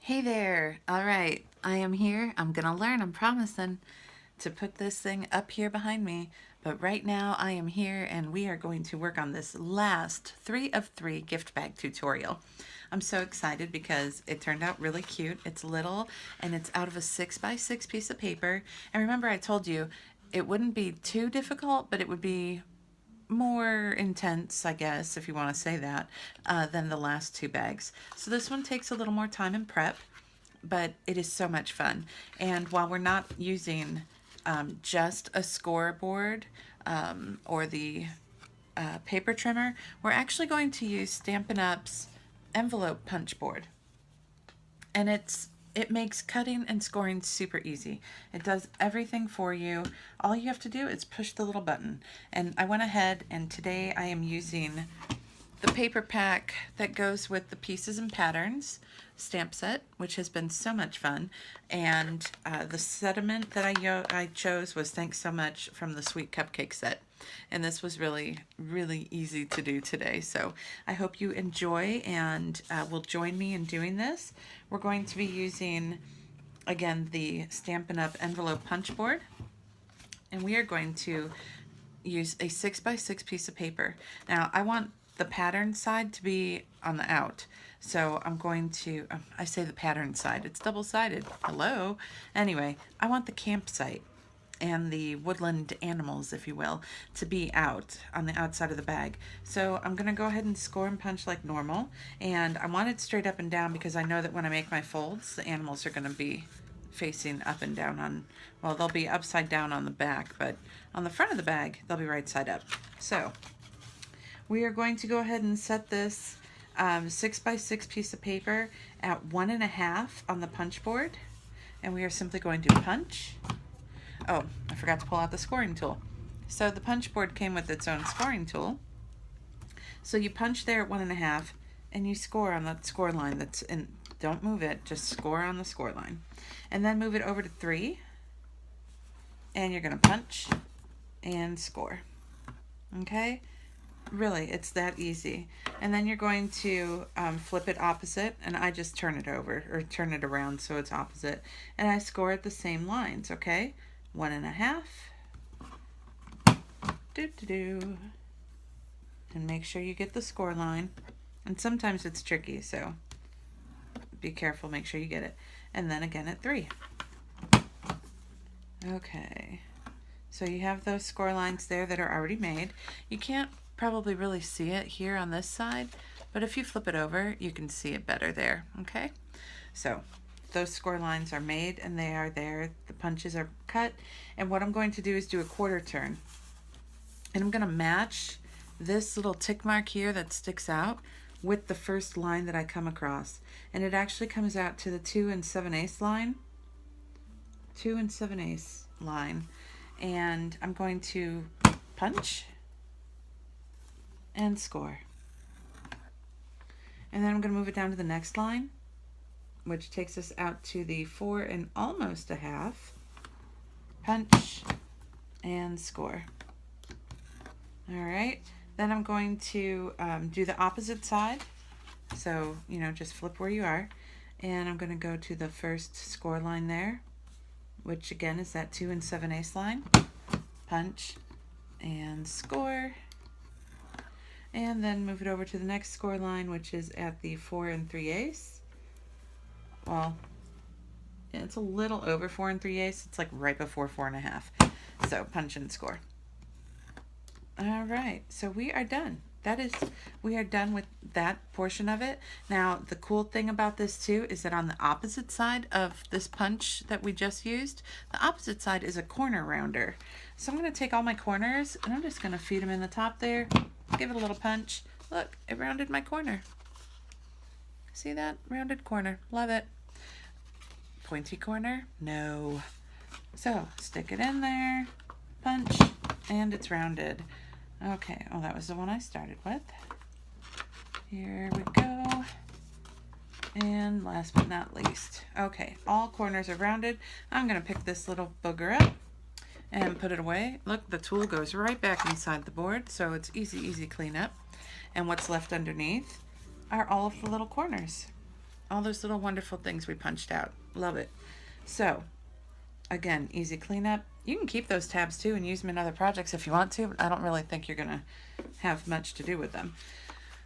Hey there. All right, I am here. I'm gonna learn. I'm promising to put this thing up here behind me. But right now I am here and we are going to work on this last 3 of 3 gift bag tutorial. I'm so excited because it turned out really cute. It's little and it's out of a 6x6 piece of paper. And remember I told you it wouldn't be too difficult, but it would be more intense, I guess, if you want to say that, than the last 2 bags. So this one takes a little more time in prep, but it is so much fun. And while we're not using just a scoreboard or the paper trimmer, we're actually going to use Stampin' Up's envelope punch board. And it makes cutting and scoring super easy. It does everything for you. All you have to do is push the little button. And I went ahead and today I am using the paper pack that goes with the Pieces and Patterns stamp set, which has been so much fun. And the sediment that I chose was Thanks So Much from the Sweet Cupcake set. And this was really, really easy to do today. So I hope you enjoy and will join me in doing this. We're going to be using, again, the Stampin' Up envelope punch board. And we are going to use a 6x6 piece of paper. Now, I want the pattern side to be on the out. So I'm going to, I say the pattern side, it's double-sided. Hello. Anyway, I want the campsite and the woodland animals, if you will, to be out on the outside of the bag. So I'm going to go ahead and score and punch like normal. And I want it straight up and down because I know that when I make my folds, the animals are going to be facing up and down on, well, they'll be upside down on the back, but on the front of the bag, they'll be right side up. So we are going to go ahead and set this 6x6 piece of paper at 1.5 on the punch board. And we are simply going to punch. Oh, I forgot to pull out the scoring tool. So the punch board came with its own scoring tool. So you punch there at 1.5 and you score on that score line that's in, don't move it, just score on the score line. And then move it over to 3 and you're gonna punch and score. Okay? Really, it's that easy. And then you're going to flip it opposite, and I just turn it over, or turn it around so it's opposite. And I score at the same lines, okay? 1.5. Do. And make sure you get the score line. And sometimes it's tricky, so be careful, make sure you get it. And then again at 3. Okay. So you have those score lines there that are already made. You can't probably really see it here on this side, but if you flip it over, you can see it better there, okay? So those score lines are made and they are there. The punches are cut. And what I'm going to do is do a quarter turn. And I'm gonna match this little tick mark here that sticks out with the first line that I come across. And it actually comes out to the 2 7/8 line. 2 7/8 line. And I'm going to punch and score. And then I'm going to move it down to the next line, which takes us out to the 4 1/2. Punch and score. All right. Then I'm going to do the opposite side. So, you know, just flip where you are. And I'm going to go to the first score line there, which again is that 2 7/8 line. Punch and score. And then move it over to the next score line, which is at the 4 3/8. Well, it's a little over 4 3/8. It's like right before 4 1/2. So punch and score. All right, so we are done. We are done with that portion of it. Now, the cool thing about this too is that on the opposite side of this punch that we just used, the opposite side is a corner rounder. So I'm going to take all my corners and I'm just going to feed them in the top there. Give it a little punch. Look, it rounded my corner. See that? Rounded corner. Love it. Pointy corner? No. So, stick it in there, punch, and it's rounded. Okay, oh, that was the one I started with. Here we go. And last but not least. Okay, all corners are rounded. I'm going to pick this little booger up and put it away. Look, the tool goes right back inside the board, so it's easy cleanup. And what's left underneath are all of the little corners. all those little wonderful things we punched out. Love it. So, again, easy cleanup. You can keep those tabs too and use them in other projects if you want to, but I don't really think you're going to have much to do with them.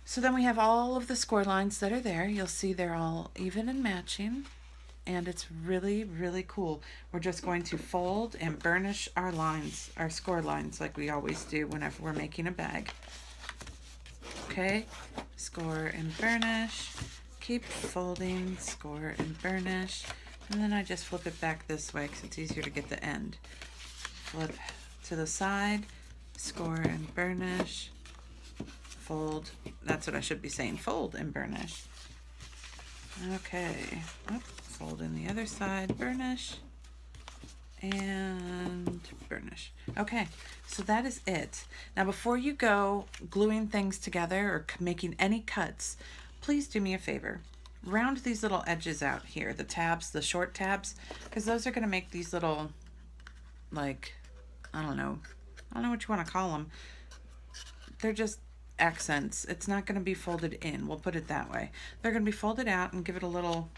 So then we have all of the score lines that are there. You'll see they're all even and matching, and it's really, really cool. We're just going to fold and burnish our lines, our score lines, like we always do whenever we're making a bag. Okay, score and burnish. Keep folding, score and burnish. And then I just flip it back this way because it's easier to get the end. Flip to the side, score and burnish, fold. That's what I should be saying, fold and burnish. Okay, fold in the other side, burnish, and burnish. Okay, so that is it. Now before you go gluing things together or making any cuts, please do me a favor. Round these little edges out here, the tabs, the short tabs, because those are going to make these little, like, I don't know what you want to call them. They're just accents. It's not going to be folded in, we'll put it that way. They're going to be folded out and give it a little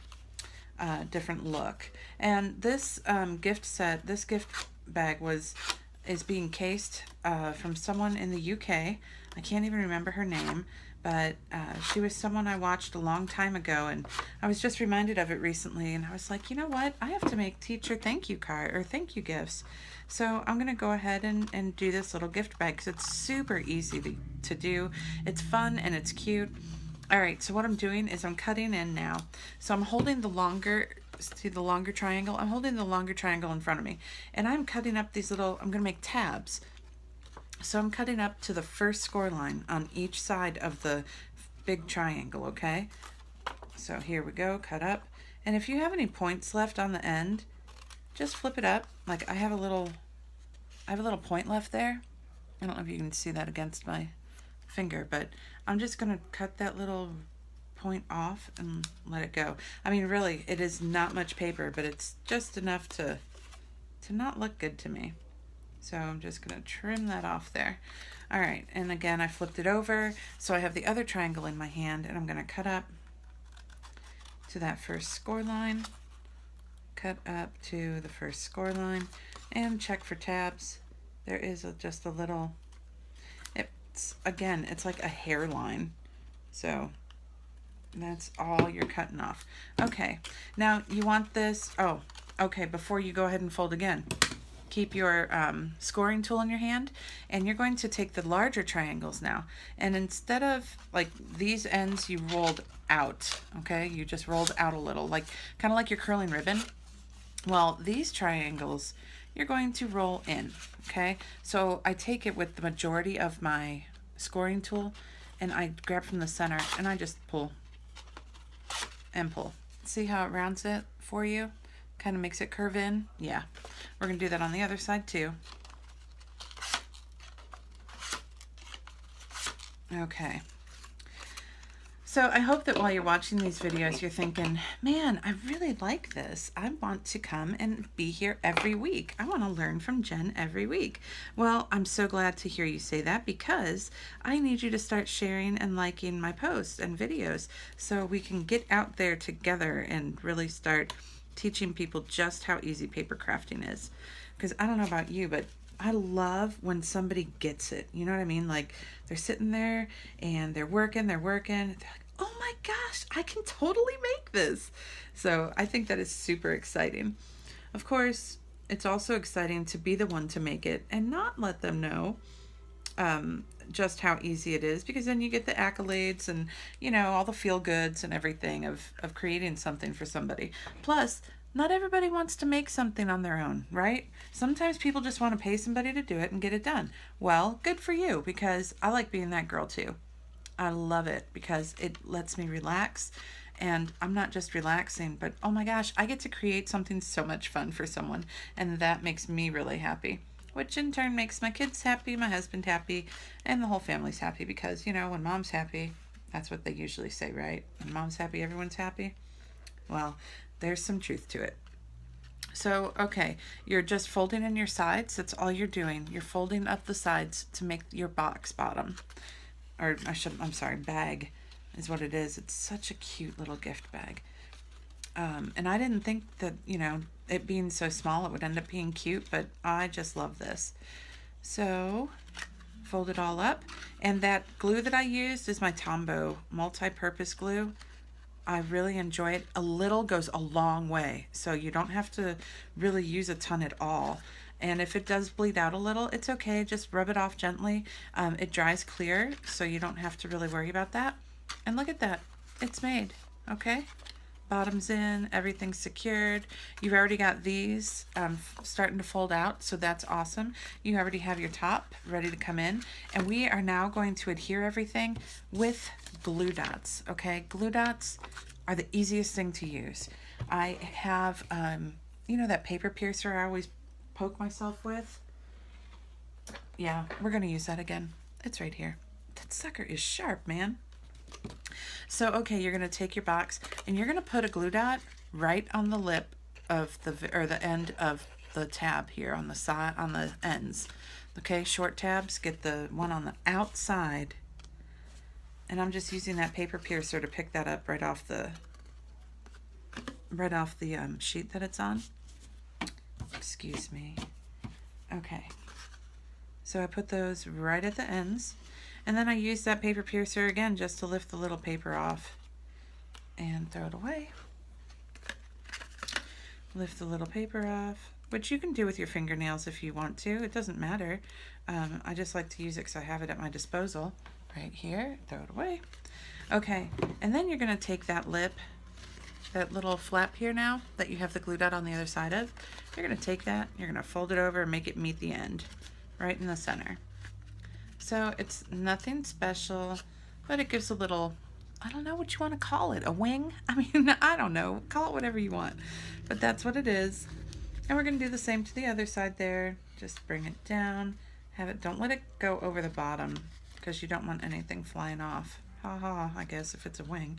different look. And this gift set, this gift bag is being cased from someone in the UK. I can't even remember her name, but she was someone I watched a long time ago, and I was just reminded of it recently, and I was like, you know what, I have to make teacher thank you card or thank you gifts. So I'm gonna go ahead and do this little gift bag because it's super easy to do. It's fun and it's cute. All right, so what I'm doing is I'm cutting in now. So I'm holding the longer, see the longer triangle? I'm holding the longer triangle in front of me, and I'm cutting up these little, I'm gonna make tabs. So I'm cutting up to the first score line on each side of the big triangle, okay? So here we go, cut up. And if you have any points left on the end, just flip it up. Like I have a little point left there. I don't know if you can see that against my finger, but I'm just gonna cut that little point off and let it go. I mean, really, it is not much paper, but it's just enough to not look good to me. So I'm just gonna trim that off there. All right, and again, I flipped it over, so I have the other triangle in my hand, and I'm gonna cut up to that first score line, cut up to the first score line, and check for tabs. There is just a little, again, it's like a hairline. So that's all you're cutting off. Okay, now you want this, oh, okay, before you go ahead and fold again, keep your scoring tool in your hand, and you're going to take the larger triangles now, and instead of like these ends you rolled out, okay, you just rolled out a little, like kind of like your curling ribbon. Well, these triangles you're going to roll in, okay? So I take it with the majority of my scoring tool, and I grab from the center and I just pull and pull. See how it rounds it for you? Kind of makes it curve in. Yeah, we're gonna do that on the other side too. Okay, so I hope that while you're watching these videos you're thinking, man, I really like this. I want to come and be here every week. I want to learn from Jen every week. Well, I'm so glad to hear you say that, because I need you to start sharing and liking my posts and videos so we can get out there together and really start teaching people just how easy paper crafting is. Because I don't know about you, but I love when somebody gets it. You know what I mean? Like they're sitting there and they're working. They're like, oh my gosh, I can totally make this. So I think that is super exciting. Of course, it's also exciting to be the one to make it and not let them know just how easy it is, because then you get the accolades and, you know, all the feel goods and everything of creating something for somebody. Plus, not everybody wants to make something on their own, right? Sometimes people just want to pay somebody to do it and get it done. Well, good for you, because I like being that girl too. I love it because it lets me relax, and I'm not just relaxing, but oh my gosh, I get to create something so much fun for someone, and that makes me really happy, which in turn makes my kids happy, my husband happy, and the whole family's happy, because, you know, when mom's happy, that's what they usually say, right? When mom's happy, everyone's happy. Well, there's some truth to it. So, okay, you're just folding in your sides. That's all you're doing. You're folding up the sides to make your box bottom. Or I'm sorry, bag is what it is. It's such a cute little gift bag. And I didn't think that, you know, it being so small it would end up being cute, but I just love this. So fold it all up, and that glue that I used is my Tombow Multipurpose Glue. I really enjoy it. A little goes a long way, so you don't have to really use a ton at all. And if it does bleed out a little, it's okay. Just rub it off gently. It dries clear, so you don't have to really worry about that. And look at that. It's made, okay? Bottom's in, everything's secured. You've already got these starting to fold out, so that's awesome. You already have your top ready to come in, and we are now going to adhere everything with glue dots, okay? Glue dots are the easiest thing to use. I have, you know, that paper piercer I always poke myself with? Yeah, we're gonna use that again. It's right here. That sucker is sharp, man. So, okay, you're going to take your box and you're going to put a glue dot right on the lip of the end of the tab here on the side, on the ends. Okay, short tabs, get the one on the outside. And I'm just using that paper piercer to pick that up right off the sheet that it's on. Excuse me. Okay. So I put those right at the ends. And then I use that paper piercer again just to lift the little paper off and throw it away. Lift the little paper off, which you can do with your fingernails if you want to. It doesn't matter. I just like to use it because I have it at my disposal. Right here, throw it away. Okay, and then you're going to take that lip, that little flap here now that you have the glue dot on the other side of. You're going to take that, you're going to fold it over and make it meet the end, right in the center. So it's nothing special, but it gives a little, I don't know what you want to call it, a wing? I mean, I don't know, call it whatever you want, but that's what it is. And we're going to do the same to the other side there. Just bring it down, have it, don't let it go over the bottom because you don't want anything flying off. Ha ha, I guess if it's a wing,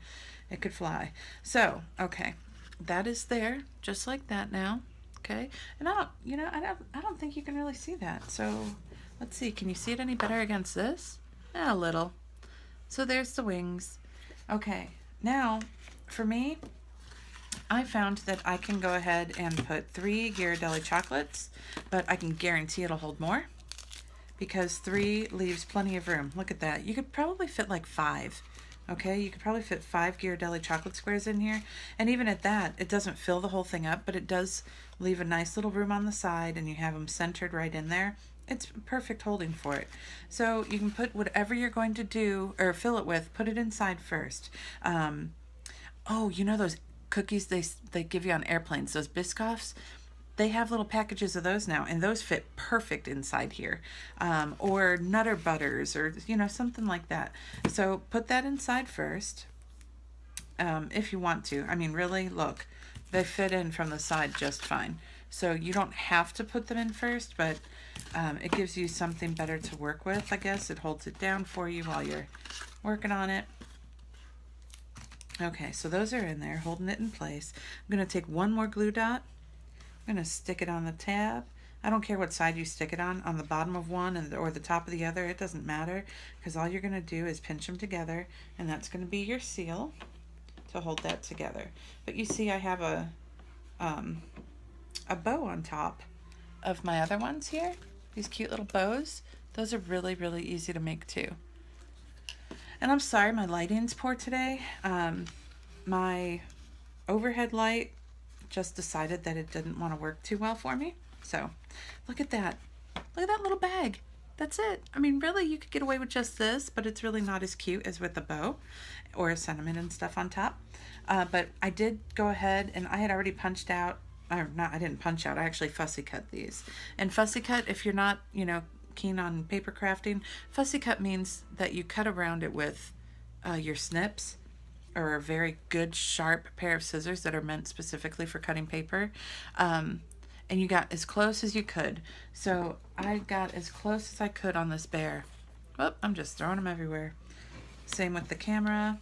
it could fly. So, okay, that is there, just like that now, okay? And I don't think you can really see that, so let's see, can you see it any better against this? A little. So there's the wings. Okay, now for me, I found that I can go ahead and put 3 Ghirardelli chocolates, but I can guarantee it'll hold more because 3 leaves plenty of room. Look at that. You could probably fit like 5. Okay, you could probably fit 5 Ghirardelli chocolate squares in here. And even at that, it doesn't fill the whole thing up, but it does leave a nice little room on the side and you have them centered right in there. It's perfect holding for it. So you can put whatever you're going to do or fill it with, put it inside first. Oh, you know those cookies they give you on airplanes, those Biscoffs? They have little packages of those now, and those fit perfect inside here. Or Nutter Butters or, you know, something like that. So put that inside first if you want to. I mean, really, look, they fit in from the side just fine. So you don't have to put them in first, but it gives you something better to work with, I guess. It holds it down for you while you're working on it. Okay, so those are in there, holding it in place. I'm going to take one more glue dot. I'm going to stick it on the tab. I don't care what side you stick it on the bottom of one or the top of the other. It doesn't matter because all you're going to do is pinch them together, and that's going to be your seal to hold that together. But you see I have a bow on top of my other ones here. These cute little bows. Those are really, really easy to make too. And I'm sorry my lighting's poor today. My overhead light just decided that it didn't want to work too well for me. So look at that. Look at that little bag. That's it. I mean, really, you could get away with just this, but it's really not as cute as with the bow or a sentiment and stuff on top. But I did go ahead and I had already punched out, or not, I didn't punch out, I actually fussy cut these. And fussy cut, if you're not, you know, keen on paper crafting, fussy cut means that you cut around it with your snips or a very good sharp pair of scissors that are meant specifically for cutting paper. And you got as close as you could. So I got as close as I could on this bear. Oh, I'm just throwing them everywhere. Same with the camera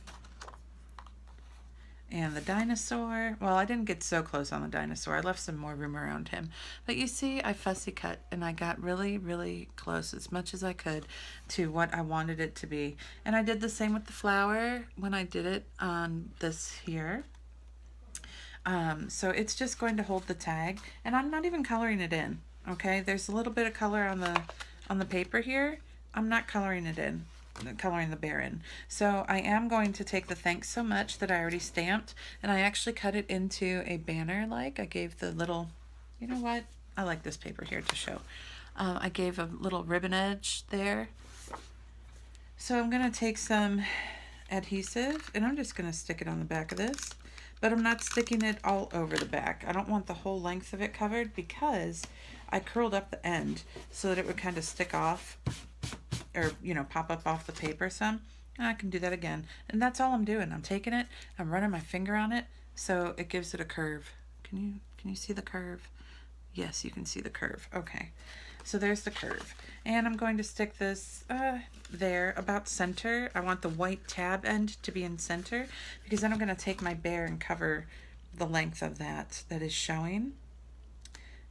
and the dinosaur. Well, I didn't get so close on the dinosaur. I left some more room around him. But you see, I fussy cut and I got really, really close, as much as I could, to what I wanted it to be. And I did the same with the flower when I did it on this here. So it's just going to hold the tag, and I'm not even coloring it in. Okay, there's a little bit of color on the paper here. I'm not coloring it in, coloring the bear in. So I am going to take the thanks so much that I already stamped, and I actually cut it into a banner. Like I gave the little, you know what? I like this paper here to show. I gave a little ribbon edge there. So I'm gonna take some adhesive, and I'm just gonna stick it on the back of this, but I'm not sticking it all over the back. I don't want the whole length of it covered because I curled up the end so that it would kind of stick off, or, you know, pop up off the paper some. And I can do that again. And that's all I'm doing. I'm taking it, I'm running my finger on it so it gives it a curve. Can you see the curve? Yes, you can see the curve. Okay. So there's the curve. And I'm going to stick this there about center. I want the white tab end to be in center because then I'm going to take my bear and cover the length of that is showing.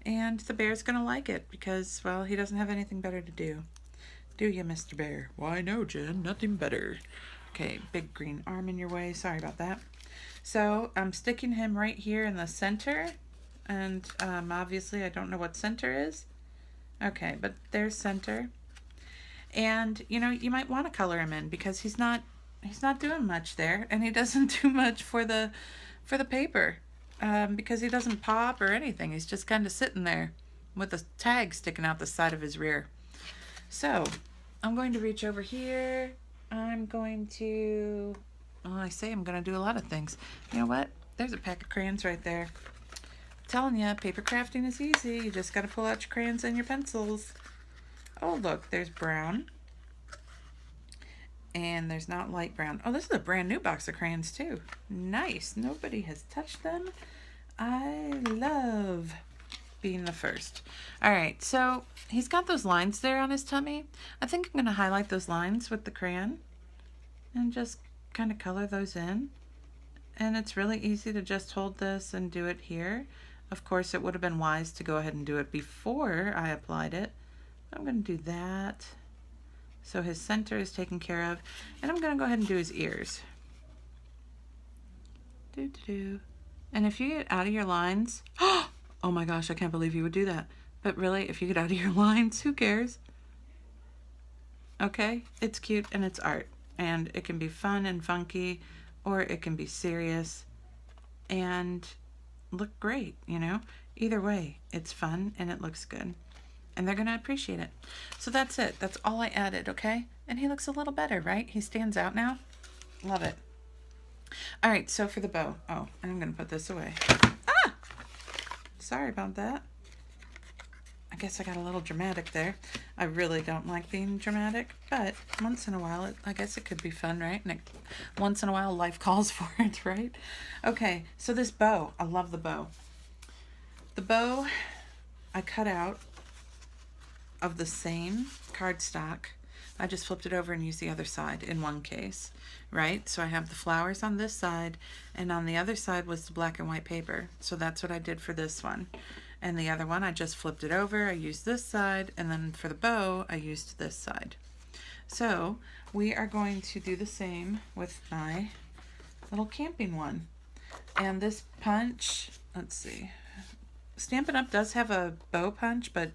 And the bear's going to like it because, well, he doesn't have anything better to do. Do you, Mr. Bear? Why, no, Jen, nothing better. Okay, big green arm in your way. Sorry about that. So I'm sticking him right here in the center. And obviously I don't know what center is. Okay, but there's center. And, you know, you might want to color him in because he's not doing much there, and he doesn't do much for the paper because he doesn't pop or anything. He's just kind of sitting there with a tag sticking out the side of his rear. So I'm going to reach over here. I'm going to, well, I say I'm going to do a lot of things. You know what? There's a pack of crayons right there. Telling you, paper crafting is easy. You just got to pull out your crayons and your pencils. Oh, look, there's brown. And there's not light brown. Oh, this is a brand new box of crayons, too. Nice. Nobody has touched them. I love being the first. All right, so he's got those lines there on his tummy. I think I'm going to highlight those lines with the crayon and just kind of color those in. And it's really easy to just hold this and do it here. Of course, it would have been wise to go ahead and do it before I applied it. I'm going to do that. So his center is taken care of. And I'm going to go ahead and do his ears. And if you get out of your lines, oh my gosh, I can't believe you would do that. But really, if you get out of your lines, who cares? Okay, it's cute and it's art. And it can be fun and funky, or it can be serious and look great, you know? Either way, it's fun and it looks good. And they're going to appreciate it. So that's it. That's all I added, okay? And he looks a little better, right? He stands out now. Love it. All right, so for the bow. Oh, I'm going to put this away. Ah! Sorry about that. I guess I got a little dramatic there. I really don't like being dramatic, but once in a while, I guess it could be fun, right? And once in a while, life calls for it, right? Okay, so this bow, I love the bow. The bow I cut out of the same cardstock. I just flipped it over and used the other side in one case, right? So I have the flowers on this side, and on the other side was the black and white paper. So that's what I did for this one. And the other one, I just flipped it over, I used this side, and then for the bow, I used this side. So we are going to do the same with my little camping one. And this punch, let's see, Stampin' Up! Does have a bow punch, but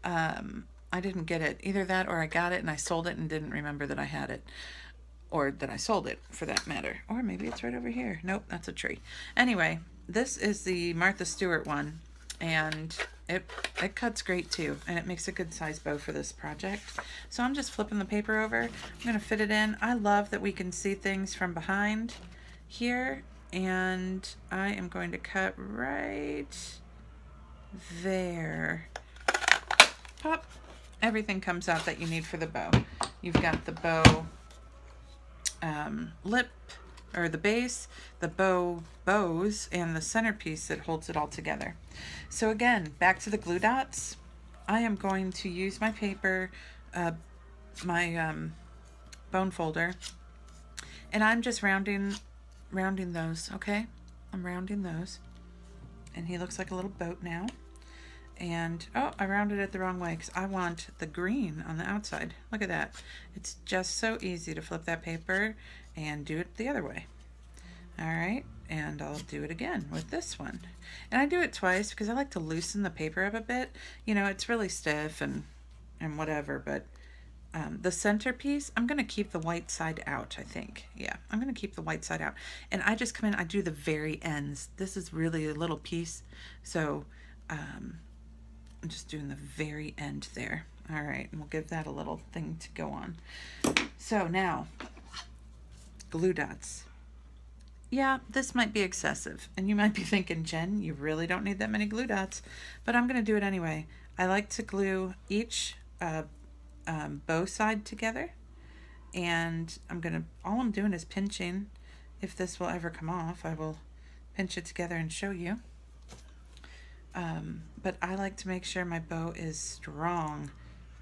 I didn't get it. Either that or I got it and I sold it and didn't remember that I had it. Or that I sold it, for that matter. Or maybe it's right over here. Nope, that's a tree. Anyway, this is the Martha Stewart one. And it cuts great too, and it makes a good size bow for this project. So I'm just flipping the paper over. I'm going to fit it in. I love that we can see things from behind here, and I am going to cut right there. Pop. Everything comes out that you need for the bow. You've got the bow lip, or the base, the bows, and the centerpiece that holds it all together. So again, back to the glue dots. I am going to use my paper, my bone folder, and I'm just rounding those, okay? I'm rounding those. And he looks like a little boat now. And, oh, I rounded it the wrong way because I want the green on the outside. Look at that. It's just so easy to flip that paper and do it the other way. All right, And I'll do it again with this one. And I do it twice because I like to loosen the paper up a bit. You know, it's really stiff and whatever, but the centerpiece, I'm going to keep the white side out, I think. Yeah, I'm going to keep the white side out. And I just come in, I do the very ends. This is really a little piece, so I'm just doing the very end there. All right, and we'll give that a little thing to go on. So now, glue dots. Yeah, this might be excessive, and you might be thinking, Jen, you really don't need that many glue dots, but I'm going to do it anyway. I like to glue each bow side together, and all I'm doing is pinching. If this will ever come off, I will pinch it together and show you. But I like to make sure my bow is strong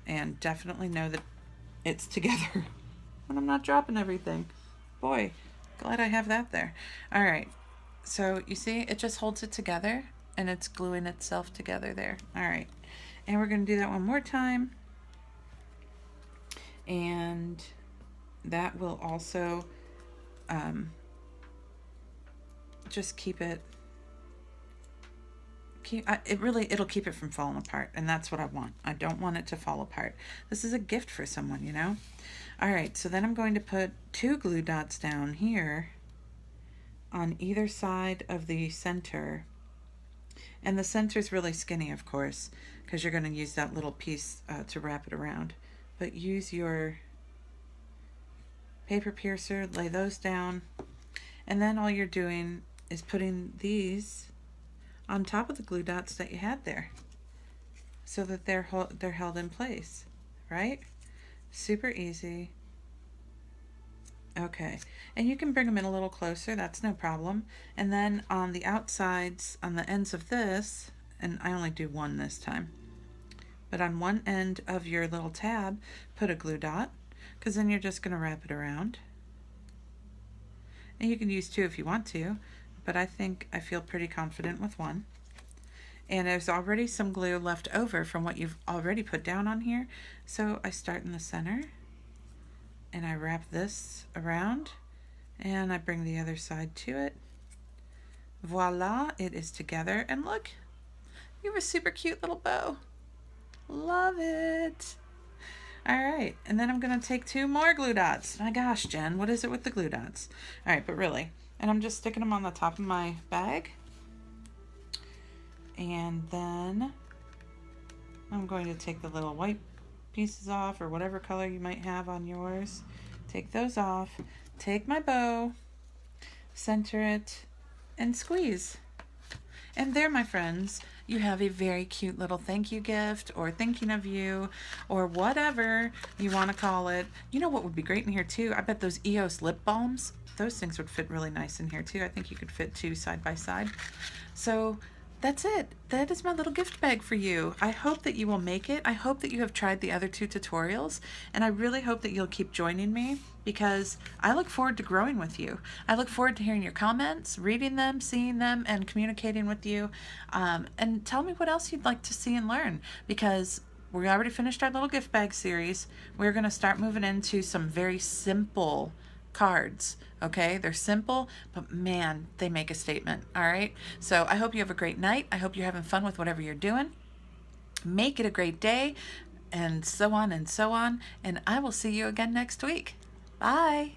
and definitely know that it's together when I'm not dropping everything. Boy, glad I have that there. All right, so you see it just holds it together and it's gluing itself together there. All right, and we're going to do that one more time, and that will also just keep it it'll keep it from falling apart, and that's what I want. I don't want it to fall apart. This is a gift for someone, you know. All right, so then I'm going to put 2 glue dots down here on either side of the center, and the center is really skinny, of course, because you're going to use that little piece to wrap it around. But use your paper piercer, lay those down, and then all you're doing is putting these on top of the glue dots that you had there, so that they're held in place, right? Super easy. Okay, and you can bring them in a little closer, that's no problem. And then on the outsides, on the ends of this, and I only do one this time, but on one end of your little tab, put a glue dot, because then you're just going to wrap it around. And you can use 2 if you want to, but I feel pretty confident with 1. And there's already some glue left over from what you've already put down on here. So I start in the center, and I wrap this around, and I bring the other side to it. Voila, it is together, and look, you have a super cute little bow. Love it. All right, and then I'm gonna take 2 more glue dots. My gosh, Jen, what is it with the glue dots? All right, but really, and I'm just sticking them on the top of my bag. And then I'm going to take the little white pieces off, or whatever color you might have on yours. Take those off, take my bow, center it, and squeeze. And there, my friends, you have a very cute little thank you gift, or thinking of you, or whatever you want to call it. You know what would be great in here too? I bet those EOS lip balms, those things would fit really nice in here too. I think you could fit 2 side by side. So that's it. That is my little gift bag for you. I hope that you will make it. I hope that you have tried the other 2 tutorials, and I really hope that you'll keep joining me, because I look forward to growing with you. I look forward to hearing your comments, reading them, seeing them, and communicating with you. And tell me what else you'd like to see and learn, because we already finished our little gift bag series. We're going to start moving into some very simple cards. Okay, they're simple, but man, they make a statement. All right, so I hope you have a great night. I hope you're having fun with whatever you're doing. Make it a great day, and so on and so on, and I will see you again next week. Bye.